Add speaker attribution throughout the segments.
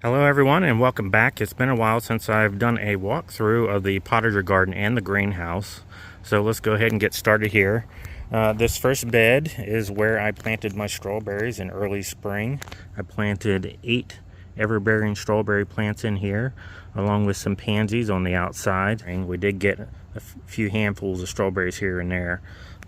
Speaker 1: Hello everyone and welcome back. It's been a while since I've done a walkthrough of the Potager garden and the greenhouse. So let's go ahead and get started here. This first bed is where I planted my strawberries in early spring. I planted 8 ever-bearing strawberry plants in here along with some pansies on the outside. And we did get a few handfuls of strawberries here and there,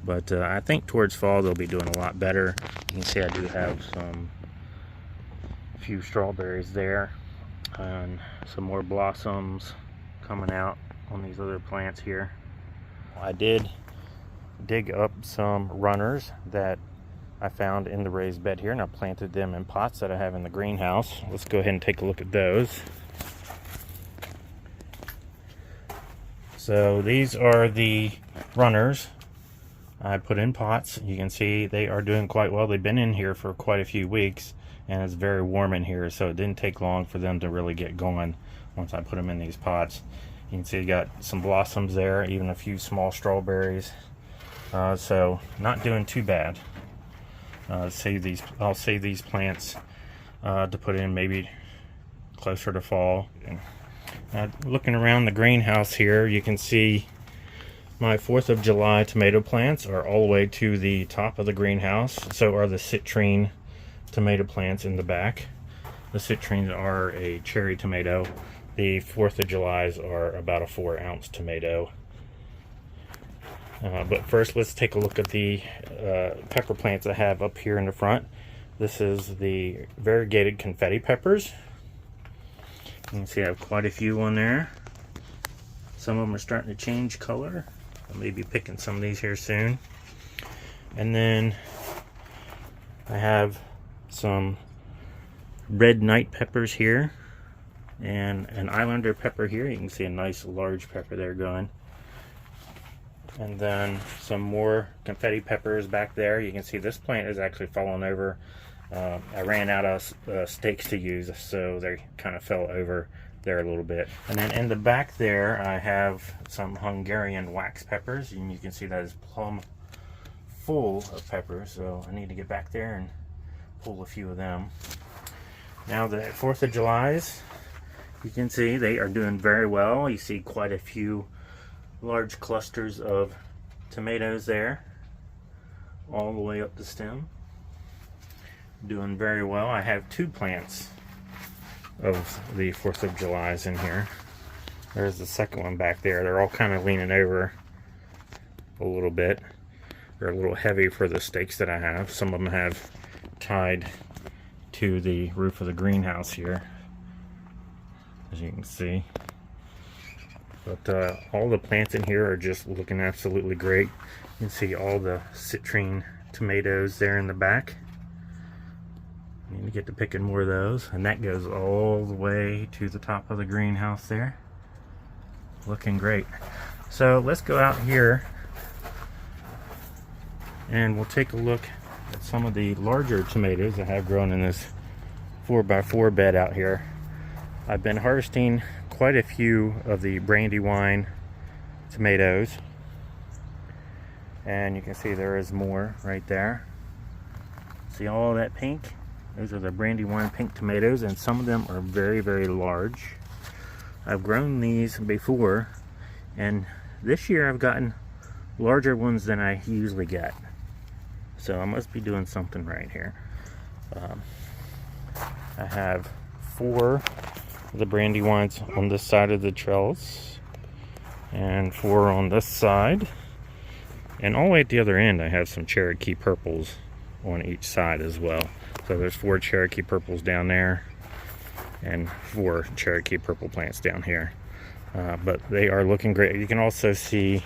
Speaker 1: but I think towards fall they'll be doing a lot better. You can see I do have some few strawberries there and some more blossoms coming out on these other plants here. I did dig up some runners that I found in the raised bed here, and I planted them in pots that I have in the greenhouse. Let's go ahead and take a look at those. So these are the runners I put in pots. You can see they are doing quite well. They've been in here for quite a few weeks, and it's very warm in here, so it didn't take long for them to really get going once I put them in these pots. You can see you got some blossoms there, even a few small strawberries. So not doing too bad. I'll save these plants to put in maybe closer to fall. Looking around the greenhouse here, you can see my 4th of July tomato plants are all the way to the top of the greenhouse. So are the citrine tomato plants in the back. The citrines are a cherry tomato. The 4th of July's are about a 4-ounce tomato. But first, let's take a look at the pepper plants I have up here in the front. This is the variegated confetti peppers. You can see I have quite a few on there. Some of them are starting to change color. I may be picking some of these here soon. And then I have some red night peppers here and an islander pepper here. You can see a nice large pepper there going. And then some more confetti peppers back there. You can see this plant is actually falling over. I ran out of stakes to use, so they kind of fell over there a little bit. And then in the back there I have some Hungarian wax peppers, and you can see that is plumb full of peppers, so I need to get back there and pull a few of them. Now the 4th of July's, you can see they are doing very well. You see quite a few large clusters of tomatoes there all the way up the stem. Doing very well. I have 2 plants of the 4th of July's in here. There's the second one back there. They're all kind of leaning over a little bit. They're a little heavy for the stakes that I have. Some of them have tied to the roof of the greenhouse here, as you can see. But all the plants in here are just looking absolutely great. You can see all the citrine tomatoes there in the back. I need to get to picking more of those, and that goes all the way to the top of the greenhouse there. Looking great. So let's go out here and we'll take a look at some of the larger tomatoes I have grown in this 4x4 bed out here. I've been harvesting quite a few of the Brandywine tomatoes, and you can see there is more right there. See all that pink? Those are the Brandywine pink tomatoes, and some of them are very, very large. I've grown these before, and this year I've gotten larger ones than I usually get. So I must be doing something right here. I have 4 of the Brandywines on this side of the trellis, and 4 on this side. And all the way at the other end I have some Cherokee purples on each side as well. So there's 4 Cherokee purples down there and 4 Cherokee purple plants down here. But they are looking great. You can also see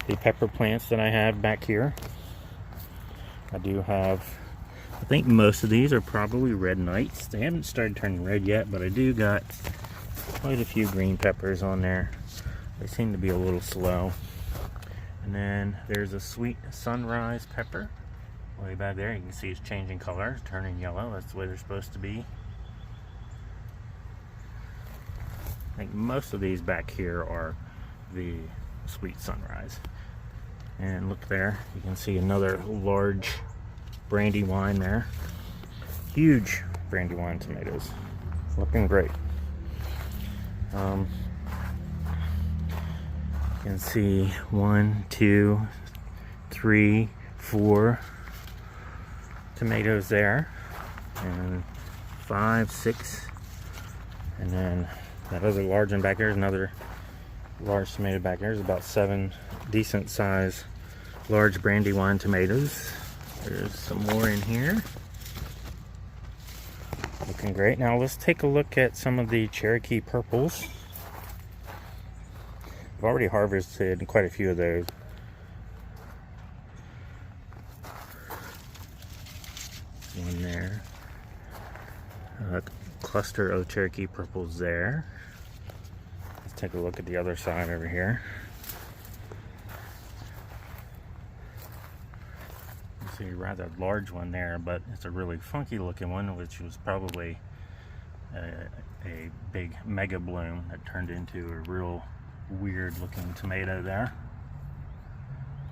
Speaker 1: the pepper plants that I have back here. I do have, I think most of these are probably red nights. They haven't started turning red yet, but I do got quite a few green peppers on there. They seem to be a little slow. And then there's a sweet sunrise pepper way back there. You can see it's changing color, turning yellow. That's the way they're supposed to be. I think most of these back here are the sweet sunrise. And look there, you can see another large Brandywine there. Huge Brandywine tomatoes. looking great. You can see 1, 2, 3, 4 tomatoes there, and 5, 6, and then that other large one back there is another large tomato back there. There's about 7 decent size large Brandywine tomatoes. There's some more in here. Looking great. Now let's take a look at some of the Cherokee purples. I've already harvested quite a few of those. One there. A cluster of Cherokee purples there. Let's take a look at the other side over here. You see a rather large one there, but it's a really funky looking one, which was probably a big mega bloom that turned into a real weird looking tomato there.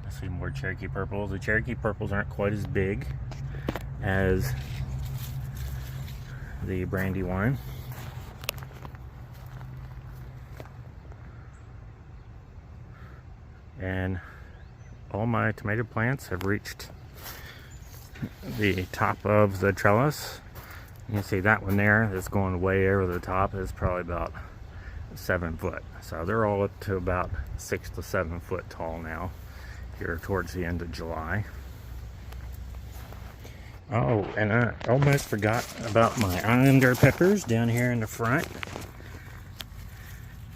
Speaker 1: I see more Cherokee purples. The Cherokee purples aren't quite as big as the Brandywine. And all my tomato plants have reached the top of the trellis. You can see that one there that's going way over the top is probably about 7 foot. So they're all up to about 6 to 7 foot tall now, here towards the end of July. Oh, and I almost forgot about my Islander peppers down here in the front.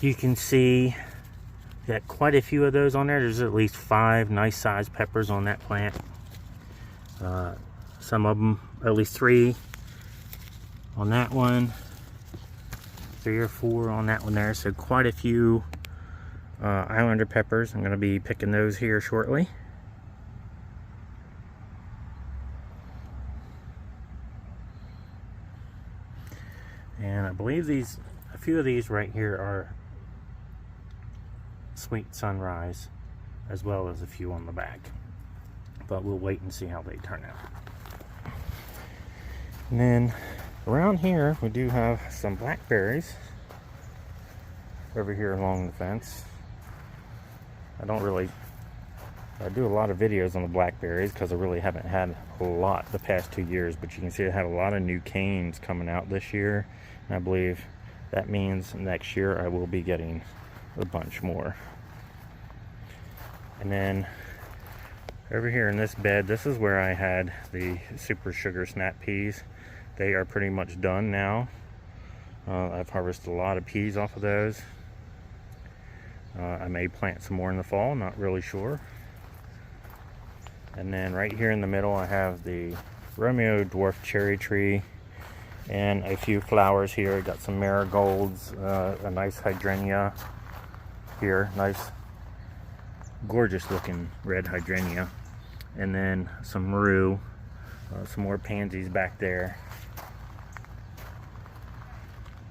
Speaker 1: You can see that quite a few of those on there. There's at least 5 nice sized peppers on that plant. Some of them, at least 3 on that one, 3 or 4 on that one there. So quite a few Islander peppers. I'm going to be picking those here shortly. And I believe a few of these right here are Sweet Sunrise, as well as a few on the back. But we'll wait and see how they turn out. And then around here we do have some blackberries over here along the fence. I do a lot of videos on the blackberries because I really haven't had a lot the past 2 years, but you can see I had a lot of new canes coming out this year, and I believe that means next year I will be getting a bunch more. And then over here in this bed, this is where I had the super sugar snap peas. They are pretty much done now. I've harvested a lot of peas off of those. I may plant some more in the fall, not really sure. And then right here in the middle I have the Romeo dwarf cherry tree and a few flowers here. I got some marigolds, a nice hydrangea here, nice gorgeous looking red hydrangea, and then some rue, some more pansies back there.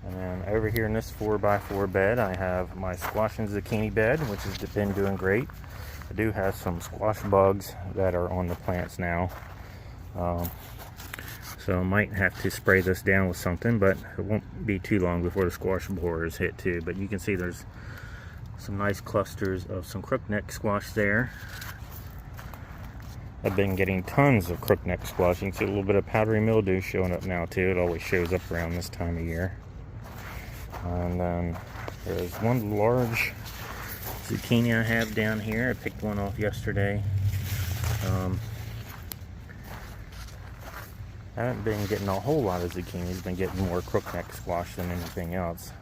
Speaker 1: And then over here in this 4x4 bed I have my squash and zucchini bed, which has been doing great. I do have some squash bugs that are on the plants now, so I might have to spray this down with something, but it won't be too long before the squash borers hit too. But you can see there's some nice clusters of some crookneck squash there. I've been getting tons of crookneck squash. You can see a little bit of powdery mildew showing up now too. It always shows up around this time of year. And then there's one large zucchini I have down here. I picked one off yesterday. I haven't been getting a whole lot of zucchini. I've been getting more crookneck squash than anything else.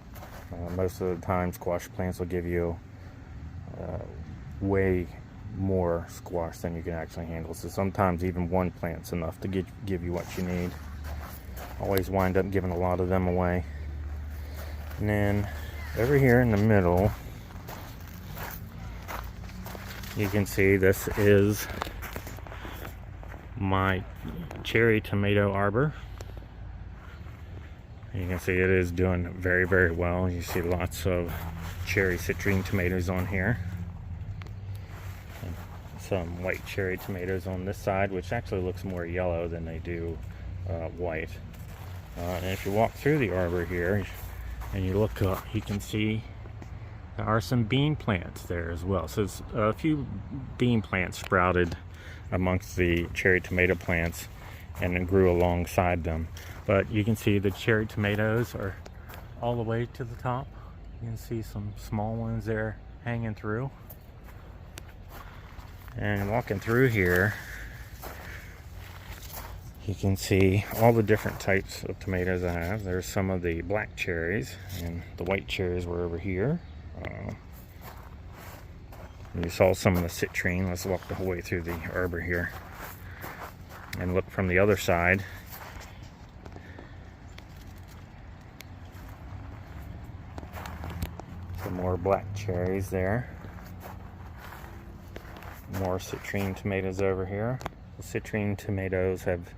Speaker 1: Most of the time squash plants will give you way more squash than you can actually handle. So sometimes even one plant's enough to give you what you need. Always wind up giving a lot of them away. And then over here in the middle, you can see this is my cherry tomato arbor. You can see it is doing very, very well. You see lots of cherry citrine tomatoes on here. And some white cherry tomatoes on this side, which actually looks more yellow than they do white. And if you walk through the arbor here and you look up, you can see there are some bean plants there as well. So there's a few bean plants sprouted amongst the cherry tomato plants and it grew alongside them. But you can see the cherry tomatoes are all the way to the top. You can see some small ones there hanging through. And walking through here, you can see all the different types of tomatoes I have. There's some of the black cherries, and the white cherries were over here. You saw some of the citrine. Let's walk the whole way through the arbor here and look from the other side. Some more black cherries there. More citrine tomatoes over here. The citrine tomatoes have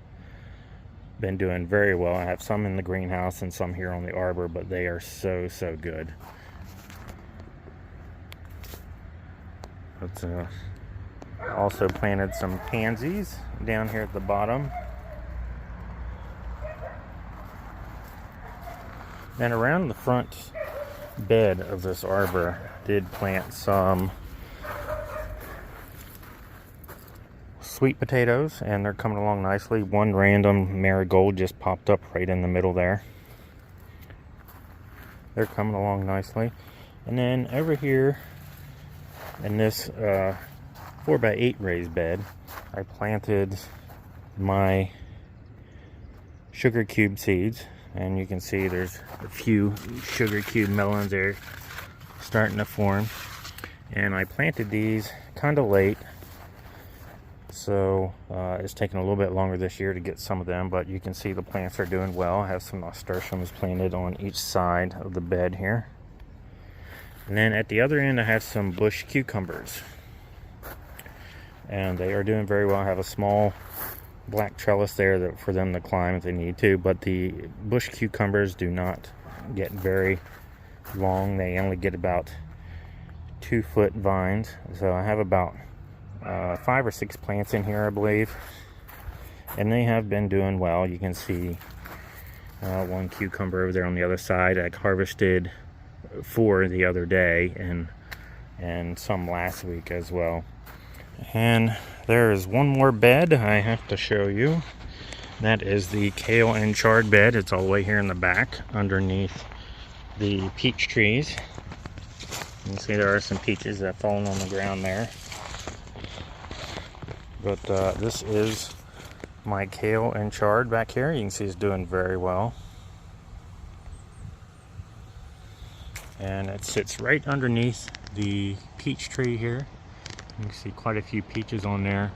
Speaker 1: been doing very well. I have some in the greenhouse and some here on the arbor, but they are so good. Let's also planted some pansies down here at the bottom. And around the front bed of this arbor, did plant some sweet potatoes, and they're coming along nicely. One random marigold just popped up right in the middle there. They're coming along nicely. And then over here in this 4x8 raised bed, I planted my sugar cube seeds, and you can see there's a few sugar cube melons there starting to form. And I planted these kind of late, so it's taking a little bit longer this year to get some of them, but you can see the plants are doing well. I have some nasturtiums planted on each side of the bed here. And then at the other end I have some bush cucumbers, and they are doing very well. I have a small black trellis there for them to climb if they need to, but the bush cucumbers do not get very long. They only get about 2-foot vines. So I have about 5 or 6 plants in here, I believe, and they have been doing well. You can see one cucumber over there on the other side. I harvested 4 the other day, and some last week as well. And there is one more bed I have to show you. That is the kale and chard bed. It's all the way here in the back underneath the peach trees. You can see there are some peaches that have fallen on the ground there. But this is my kale and chard back here. You can see it's doing very well. And it sits right underneath the peach tree here. You can see quite a few peaches on there.